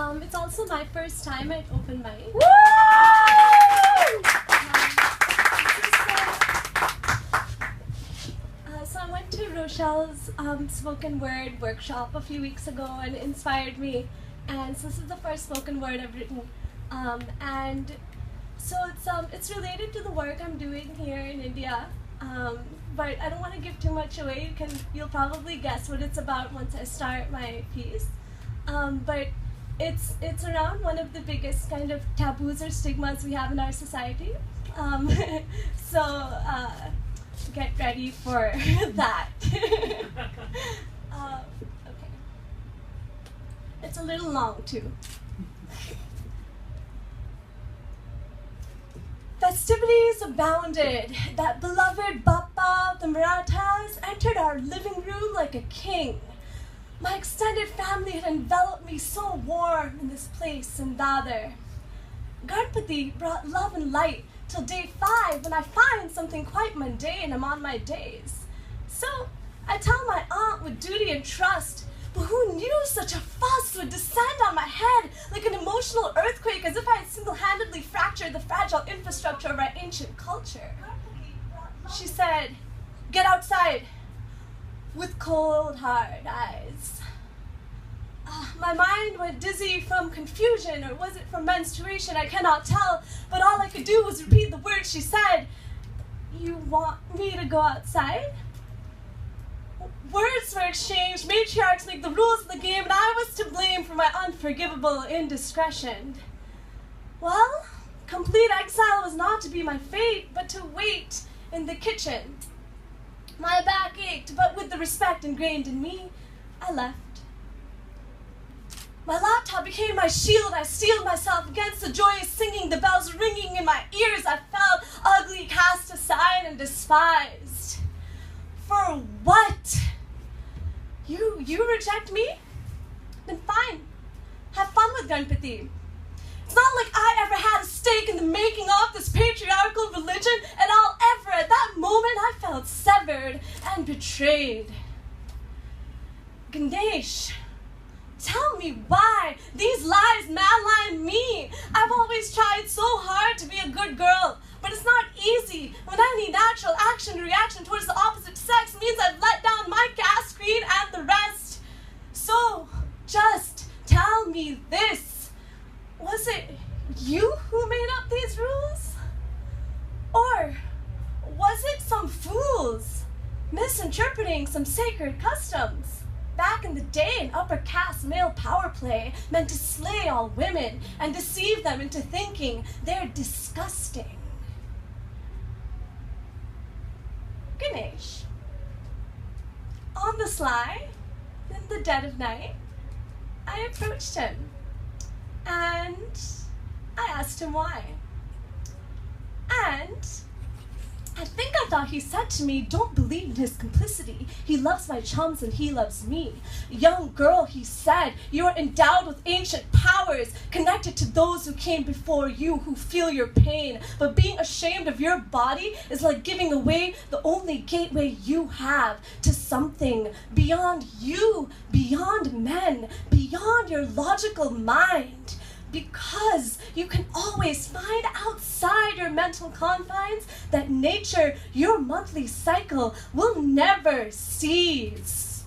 It's also my first time at open mic. Woo! So I went to Rochelle's spoken word workshop a few weeks ago, and it inspired me. And so this is the first spoken word I've written. And so it's related to the work I'm doing here in India. But I don't want to give too much away. You'll probably guess what it's about once I start my piece. But it's around one of the biggest kind of taboos or stigmas we have in our society. So get ready for that. Okay. It's a little long too. Festivities abounded. That beloved Bappa of the Marathas entered our living room like a king. My extended family had enveloped me so warm in this place in Dadar. Ganpati brought love and light till day 5 when I find something quite mundane among my days. So I tell my aunt with duty and trust, but who knew such a fuss would descend on my head like an emotional earthquake, as if I had single-handedly fractured the fragile infrastructure of our ancient culture. She said, "Get outside," with cold, hard eyes. My mind went dizzy from confusion, or was it from menstruation? I cannot tell, but all I could do was repeat the words she said. "You want me to go outside?" Words were exchanged, matriarchs make the rules of the game, and I was to blame for my unforgivable indiscretion. Well, complete exile was not to be my fate, but to wait in the kitchen. My back ached, but with the respect ingrained in me, I left. My laptop became my shield. I steeled myself against the joyous singing, the bells ringing in my ears. I felt ugly, cast aside, and despised. For what? You reject me? Then fine. Have fun with Ganpati. It's not like I ever had a stake in the making of this patriarchal religion, and I'll ever, at that moment, I felt severed and betrayed. Ganesh, tell me why these lies malign me. I've always tried so hard to be a good girl, but it's not easy when any natural action or reaction towards the opposite sex means I've let down my caste creed and the rest. So, just tell me this. Was it you who made up these rules? Or was it some fools misinterpreting some sacred customs? Back in the day, an upper caste male power play meant to slay all women and deceive them into thinking they're disgusting. Ganesh, on the sly, in the dead of night, I approached him and I asked him why. And I think I thought he said to me, "Don't believe in his complicity. He loves my chums and he loves me." "Young girl," he said, "you are endowed with ancient powers, connected to those who came before you, who feel your pain. But being ashamed of your body is like giving away the only gateway you have to something beyond you, beyond men, beyond your logical mind. Because you can always find outside your mental confines that nature, your monthly cycle, will never cease.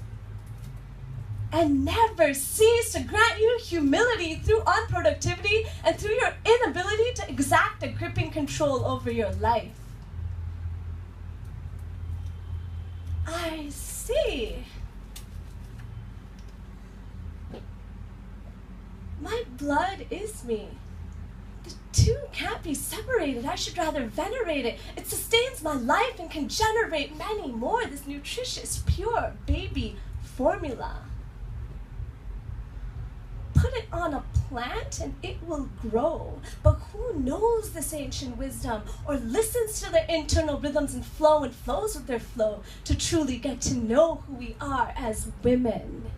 And never cease to grant you humility through unproductivity and through your inability to exact a gripping control over your life." I see. My blood is me. The two can't be separated. I should rather venerate it. It sustains my life and can generate many more, this nutritious, pure baby formula. Put it on a plant and it will grow. But who knows this ancient wisdom or listens to their internal rhythms and flows with their flow to truly get to know who we are as women?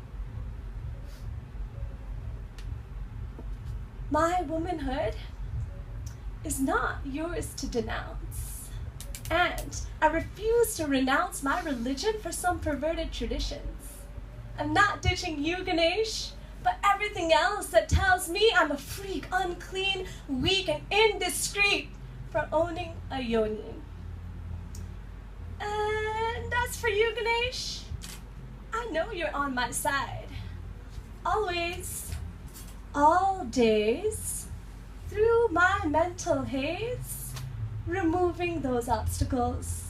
My womanhood is not yours to denounce. And I refuse to renounce my religion for some perverted traditions. I'm not ditching you, Ganesh, but everything else that tells me I'm a freak, unclean, weak, and indiscreet for owning a yoni. And as for you, Ganesh, I know you're on my side. Always, all days, through my mental haze, removing those obstacles.